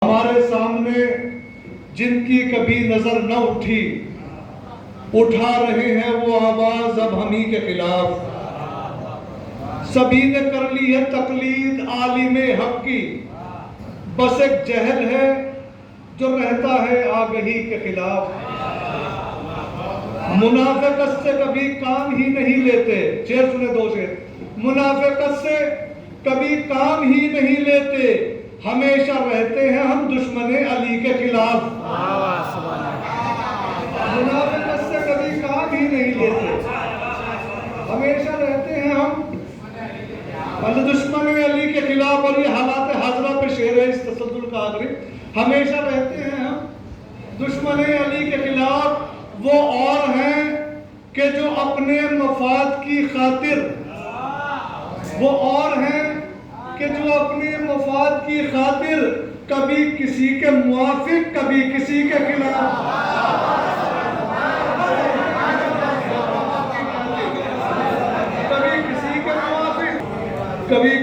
ہمارے سامنے جن کی کبھی نظر نہ اٹھی، اٹھا رہے ہیں وہ آواز اب ہمیں کے خلاف۔ سبھی نے کر لی ہے تقلید عالم حق کی، بس ایک جہل ہے جو رہتا ہے آگہی کے خلاف۔ منافقت سے کبھی کام ہی نہیں لیتے، شعر سنے دو شعر۔ منافقت سے کبھی کام ہی نہیں لیتے، ہمیشہ رہتے ہیں ہم دشمن علی کے خلاف۔ منافقت سے کبھی کام ہی نہیں لیتے، ہمیشہ رہتے ہیں ہم دشمن علی کے خلاف۔ اور یہ حالات حاضرہ پہ شعر ہے اس تسلسل کا آخری۔ ہمیشہ رہتے ہیں ہم دشمن علی کے خلاف، وہ اور ہیں کہ جو اپنے مفاد کی خاطر، وہ اور ہیں کہ جو اپنے مفاد کی خاطر کبھی کسی کے موافق کبھی کسی کے خلاف، کبھی کسی کے موافق کبھی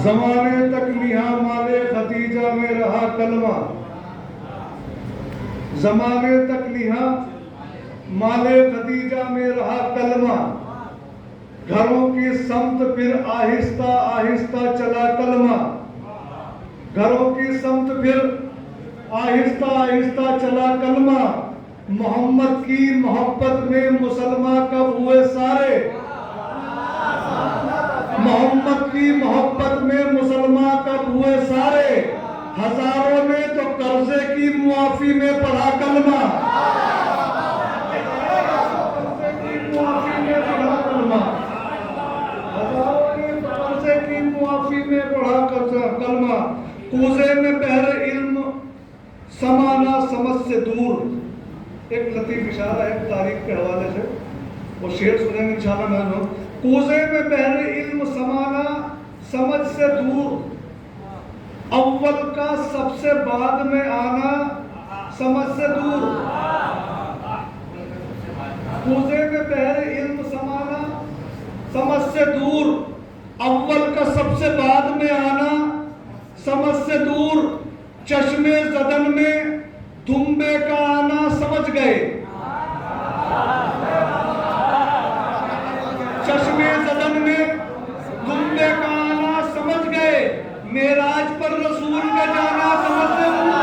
زمانے تک نہاں مالے ختیجہ میں رہا کلمہ، زمانے تک نہاں مالے ختیجہ میں رہا کلمہ، گھروں کی سمت پھر آہستہ آہستہ چلا کلمہ، گھروں کی سمت پھر آہستہ آہستہ چلا کلمہ، محمد کی محبت میں مسلمہ کب ہوئے سارے، محمد کی محبت میں مسلمہ کب ہوئے سارے، ہزاروں نے تو قرضے کی معافی میں پڑھا کلمہ، قرضے کی معافی میں پڑھا کلمہ، ہزاروں نے تو قرضے کی معافی میں پڑھا کلمہ، کوزے میں بحر علم سمانا سمجھ سے دور۔ ایک لطیف اشارہ ہے تاریخ کے حوالے سے، وہ شعر سنیں گے انشاءاللہ میں۔ کوزے میں بحر علم سمانا سمجھ سے دور، اول کا سب سے بعد میں آنا سمجھ سے دور، کوزے میں بحر علم سمانا سمجھ سے دور، اول کا سب سے بعد میں آنا سمجھ سے دور، چشمے زدن میں دھمبے کا آنا سمجھ گئے، چشمے زدن میں دھمبے کا آنا سمجھ گئے، معراج پر رسول کا جانا سمجھ سے دور،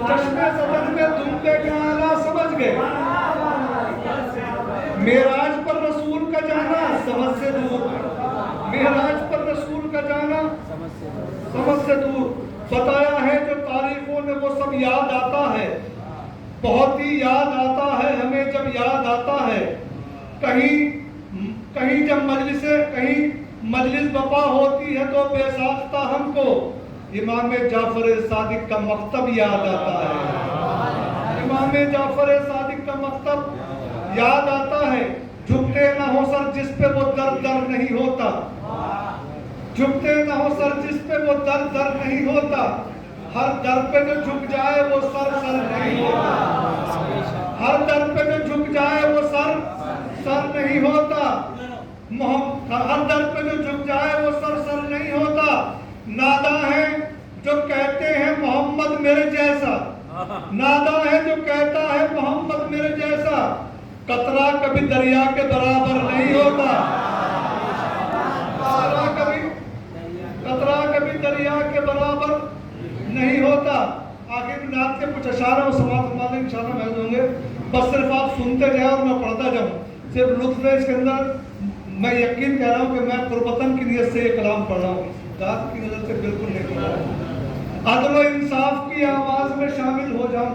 چشمے زدن میں دھمبے کا آنا سمجھ گئے، معراج پر رسول کا جانا سمجھ سے دور، معراج پر رسول کا جانا سمجھ سے دور۔ بتایا ہے جو تاریخوں نے وہ سب یاد آتا ہے، بہت ہی یاد آتا ہے ہمیں جب یاد آتا ہے، کہیں جب مجلس بپا ہوتی ہے تو بے ساختہ ہم کو امام جعفر صادق کا مکتب یاد آتا ہے، امام جعفر صادق کا مکتب یاد آتا ہے، جھکتے نہ ہو سر جس پہ وہ در در نہیں ہوتا، جھکتے نہ ہو سر جس پہ وہ در در نہیں ہوتا، ہر در پہ جو جھک جائے وہ سر سر نہیں ہوتا، ہر در پہ جو جھک جائے وہ سر سر نہیں ہوتا، ہر در پہ جو جھک جائے وہ سر سر نہیں ہوتا، ناداں ہیں جو کہتے ہیں محمد میرے جیسا، ناداں ہے جو کہتا ہے محمد میرے جیسا، قطرہ کبھی دریا کے برابر نہیں ہوتا، قطرہ کبھی دریا کے برابر نہیں ہوتا، آخر نعت کے کچھ اشعار اور سماعت فرمانے انشاءاللہ محض ہوں گے. بس صرف آپ سنتے جائیں اور میں پڑھتا جاؤں. صرف لطف ہے اس کے اندر. میں یقین کہہ رہا ہوں کہ میں قربتاً کی نیت سے یہ کلام پڑھ رہا ہوں, ذات کی نظر سے بالکل نہیں پڑھ رہا ہوں. عدل و انصاف کی آواز میں شامل ہو جاؤں,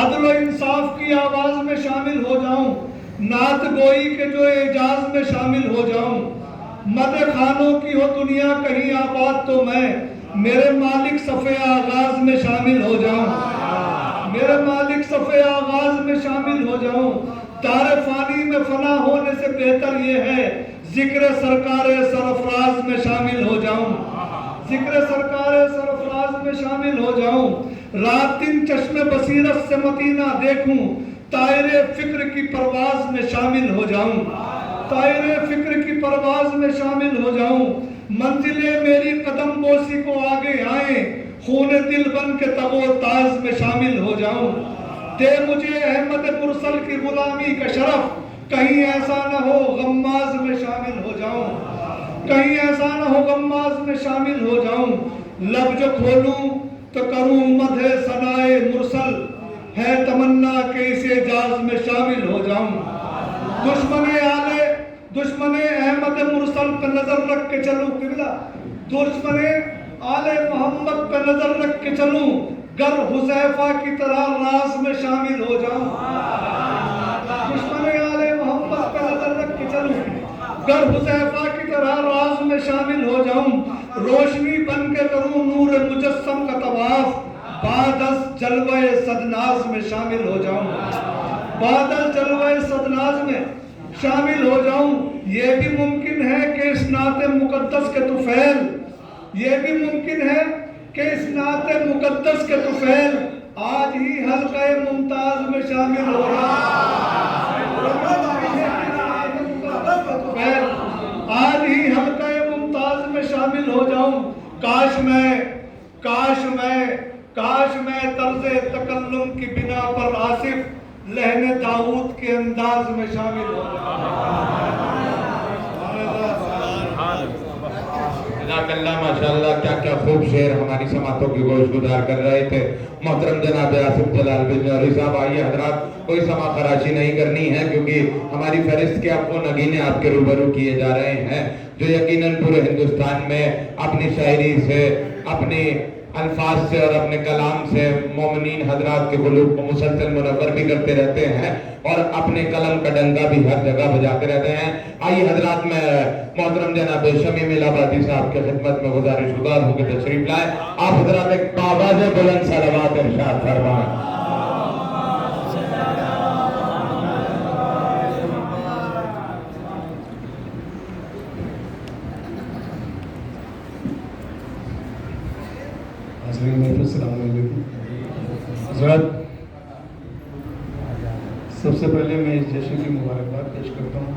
عدل و انصاف کی آواز میں شامل ہو جاؤں, نعت گوئی کے جو اعجاز میں شامل ہو جاؤں. مدح خانوں کی ہو دنیا کہیں آباد تو میں میرے مالک صفِ آغاز میں شامل ہو جاؤں, میرے مالک صفِ آغاز میں شامل ہو جاؤں. دار فانی میں فنا ہونے سے بہتر یہ ہے ذکر سرکار سرفراز میں شامل ہو جاؤں, ذکر سرکار سرفراز میں شامل ہو جاؤں. رات دن چشم بصیرت سے مدینہ دیکھوں, طائر فکر کی پرواز میں شامل ہو جاؤں, طائر فکر کی پرواز میں شامل ہو جاؤں. منزلیں میری قدم بوسی کو آگے آئیں, خون دل بن کے تب و تاز میں شامل ہو جاؤں. دے مجھے احمد مرسل کی غلامی کا شرف, کہیں ایسا نہ ہو غماز میں شامل ہو جاؤں, کہیں ایسا نہ ہو غماز میں شامل ہو جاؤں. لب جو کھولوں تو کروں مدح ثنائے مرسل, ہے تمنا کہ اس اعجاز میں شامل ہو جاؤں. دشمن احمد مرسل پہ نظر رکھ کے چلوں, قبلہ دشمن آل محمد پہ نظر رکھ کے چلوں, گر حذیفہ کی طرح راز میں شامل ہو جاؤں. دشمن آل محمد پہ نظر رکھ کے چلوں, گر حذیفہ کی طرح راز میں شامل ہو جاؤں. روشنی بن کے کروں نور مجسم کا طواف, بعد از جلوہ صدناز میں شامل ہو جاؤں, بعد از جلوہ صدناز میں شامل ہو جاؤں. یہ بھی ممکن ہے کہ اس نعت مقدس کے طفیل, یہ بھی ممکن ہے کہ اس نعت مقدس کے طفیل آج ہی حلقہ ممتاز میں شامل ہو رہا ہے, آج ہی حلقہ ممتاز میں شامل ہو جاؤں. کاش میں طرز تکلم کی بنا پر آصف لہن داؤد کے انداز میں شامل ہو جاؤں. جزاک اللہ, ماشاءاللہ, کیا کیا خوب شعر ہماری سماعتوں کی گوش گزار کر رہے تھے. محترم جناب آصف جلال بجنوری صاحب, آئیے حضرات, کوئی سما خراشی نہیں کرنی ہے کیونکہ ہماری فہرست کے اب وہ نگینے آپ کے روبرو کیے جا رہے ہیں جو یقیناً پورے ہندوستان میں اپنی شاعری سے, اپنی الفاظ سے اور اپنے کلام سے مومنین حضرات کے قلوب کو مسلسل منور بھی کرتے رہتے ہیں اور اپنے قلم کا ڈنگا بھی ہر جگہ بجاتے رہتے ہیں. آئیے حضرات, میں محترم جناب شمیم الہبادی صاحب کے خدمت میں گزارش گزار ہوں کہ تشریف لائیں. آپ حضرات ایک باواز بلند صلوات ارشاد فرمائیں. السلام علیکم حضرات. سب سے پہلے میں اس جشن کی مبارکباد پیش کرتا ہوں,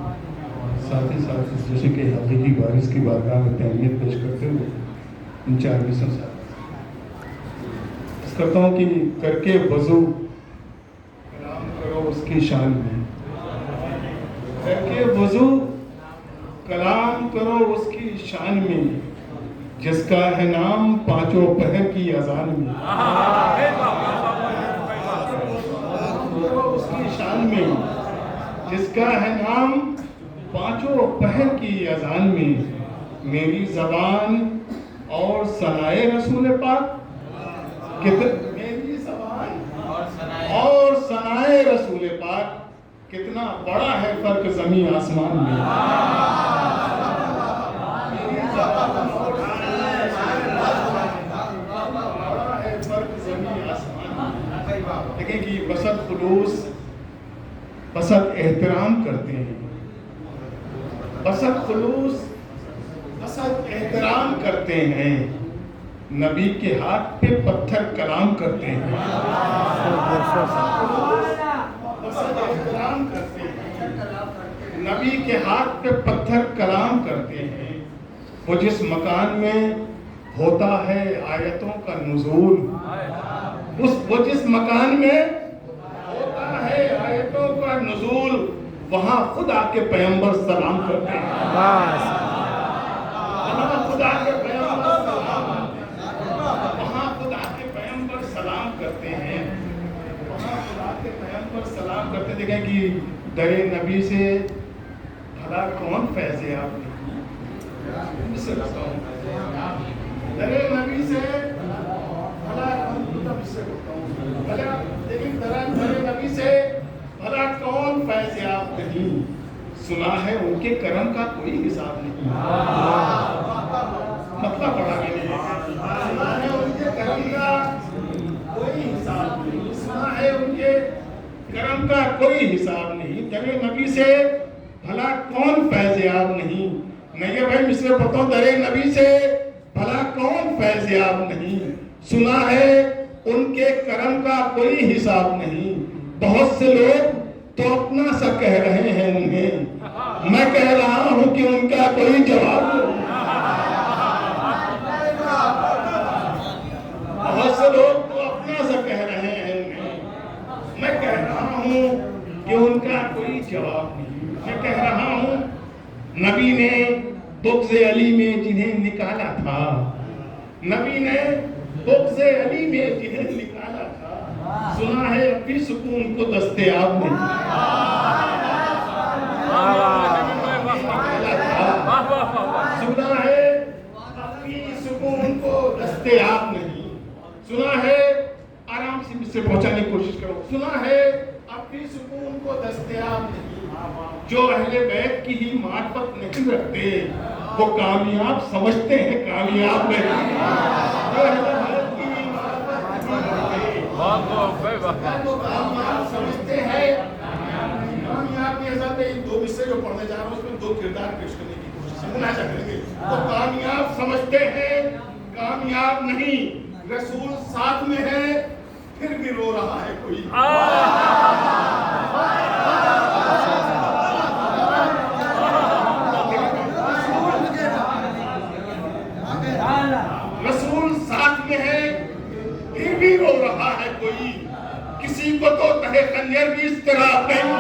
ساتھ ہی ساتھ اس جشن کے حقیقی وارث کی بارگاہ میں تہنیت پیش کرتے ہوئے ان چار بسوں سے عرض کرتا ہوں کہ کر کے وضو کلام کرو اس کی شان میں, کر کے وضو کلام کرو اس کی شان میں, جس کا ہے نام پانچوں پہر کی اذان میں, اس کی شان میں, جس کا ہے نام پانچوں پہر کی اذان میں. میری زبان اور ثنائے رسول پاک, میری زبان اور ثنائے رسول پاک کتنا بڑا ہے فرق زمین آسمان میں. میری زبان دیکھیں کہ بسط خلوص, بسط احترام کرتے ہیں, بسط خلوص, بسط احترام کرتے ہیں, نبی کے ہاتھ پہ پتھر کلام کرتے ہیں, بسط احترام کرتے ہیں, نبی کے ہاتھ پہ پتھر کلام کرتے ہیں. وہ جس مکان میں ہوتا ہے آیتوں کا نزول, وہ جس مکان میں ہوتا ہے آیتوں کا نزول, وہاں خدا کے پیغمبر سلام کرتے ہیں, وہاں خدا کے پیغمبر سلام کرتے ہیں, وہاں خدا ہیں وہاں خدا کے پیغمبر سلام کرتے دیکھیں کہ در نبی سے بھلا کون فیض یاب نہیں. اس سے بتاؤں در نبی سے بھلا کون سے بتاؤں بھلا لیکن در نبی سے بھلا کون فیض یاب نہیں. سنا ہے ان کے کرم کا کوئی حساب نہیں. مطلب پڑھا میں نے سنا ہے ان کے کرم کا کوئی حساب نہیں. سنا ہے ان کے کرم کا کوئی حساب نہیں. در نبی سے بھلا کون فیض یاب نہیں. نہیں بھائی مصرے بتاؤ در نبی سے بھلا کون فیض یاب نہیں. سنا ہے ان کے کرم کا کوئی حساب نہیں. بہت سے لوگ تو اپنا سا کہہ رہے ہیں انہیں, میں کہہ رہا ہوں کہ ان کا کوئی جواب نہیں. بہت سے لوگ تو اپنا سا کہہ رہے ہیں انہیں, میں کہہ رہا ہوں کہ ان کا کوئی جواب نہیں. میں کہہ رہا ہوں نبی نے بغض علی میں جنہیں نکالا تھا, نبی نے بغض علی میں جنہیں نکالا تھا, سنا ہے اپنی سکون کو دستیاب نہیں. سنا ہے اپنی سکون کو دستیاب نہیں. سنا ہے آرام سے مجھ سے پہنچانے کی کوشش کرو. سنا ہے اپنی سکون کو دستیاب نہیں. جو اہل بیت کی ہی معرفت نہیں رکھتے وہ کامیاب سمجھتے ہیں کامیاب نہیں. جو اہل بیت کی ہی معرفت نہیں رکھتے وہ کامیاب سمجھتے ہیں کامیاب نہیں. حضرت ان دو مصرے جو پڑھنے جا رہا ہوں اس میں دو کردار پیش کرنے کی کوشش ہے, مناظرہ کریں گے. وہ کامیاب سمجھتے ہیں کامیاب نہیں. رسول ساتھ میں ہے پھر بھی رو رہا ہے کوئی. رسول ساتھ میں ہے پھر بھی رو رہا ہے کوئی. کسی کو تو تہے خنجر بھی اضطراب نہیں.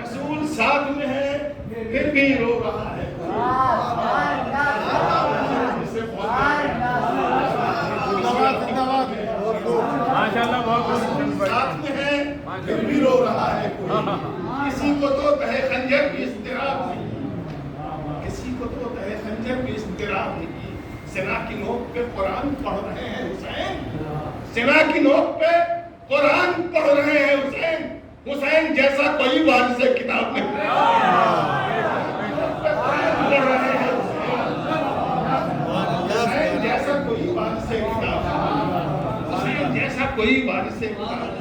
رسول ساتھ میں ہے پھر بھی رو رہا ہے. ساتھ میں ہے پھر بھی رو رہا ہے کوئی. کسی کو تو تہے خنجر بھی اضطراب نہیں. کسی کو تو تہے خنجر بھی اضطراب نہیں. سنا کی نوک پہ قرآن پڑھ رہے ہیں حسین. سنا کی نوک پہ قرآن پڑھ رہے ہیں حسین. حسین جیسا کوئی وارث کتاب نہیں. پڑھ رہے ہیں حسین جیسا کوئی وارث کتاب. حسین جیسا کوئی وارث کتاب.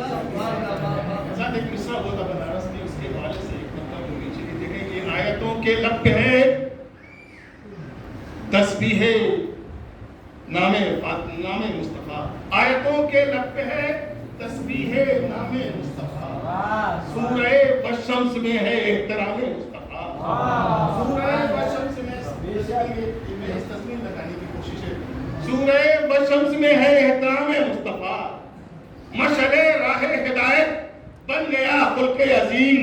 ایک مصرع ہوتا بنارس میں, اس کے حوالے سے ایک نقطہ ہوگی چاہیے. دیکھیں یہ آیتوں کے لب پہ ہے تسبیح نام مصطفیٰ. آیتوں کے لب پہ ہے تسبیح نام مصطفیٰ. سورہ والشمس میں ہے احترام مصطفیٰ. سورہ والشمس میں تسبیح لگانے کی کوشش ہے. سورہ والشمس میں ہے احترام مصطفیٰ. مشعل راہ ہدایت بن گیا خلق عظیم.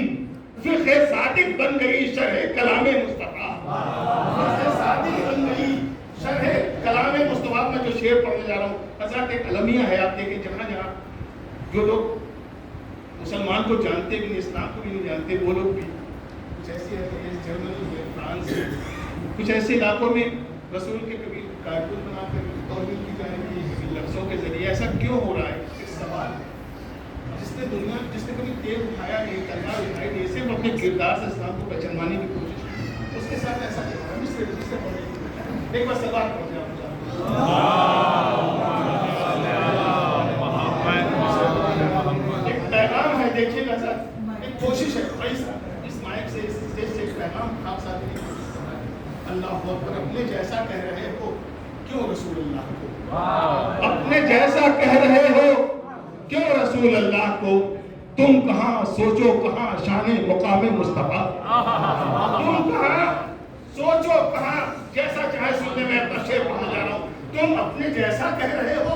فقہ صادق بن گئی شرح کلام مصطفیٰ. فقہ صادق بن گئی شرح کلام مصطفیٰ. میں جو شعر پڑھنے جا رہا ہوں حضرات ایک المیہ ہے. آپ دیکھیں جہاں جہاں جو لوگ مسلمان کو جانتے بھی نہیں, اسلام کو بھی نہیں جانتے, وہ لوگ بھی کچھ ایسی جرمنی ہے, فرانس ہے, کچھ ایسے علاقوں میں رسول کے کبھی کارٹون بنا کر توہین کی جائے گی, کبھی لفظوں کے ذریعے. ایسا کیوں ہو رہا ہے؟ ایک سوال جس نے کبھی تیر اٹھایا نہیں, تلوار اٹھائی نہیں, صرف اپنے کردار سے اسلام کو پہچانوانے کی کوشش کی. اس کے ساتھ ایسا نہیں ہوا. مصر جس سے پڑھنے کی ایک بار سوال پڑھ جاؤ. ایک پیغام ہے, دیکھیے گا سر, ایک کوشش ہے بھائی صاحب اس مائک سے اس اسٹیج سے ایک پیغام آپ ساتھ نہیں. اللہ اکبر. اپنے جیسا کہہ رہے ہو کیوں رسول اللہ کو. اپنے جیسا کہہ رہے ہو کیوں رسول اللہ کو. تم کہاں سوچو کہاں شان مقام مصطفیٰ. تم کہاں سوچو کہاں, جیسا چاہے سننے میں اپنا شعر پڑھنے جا رہا ہوں. تم اپنے جیسا کہہ رہے ہو,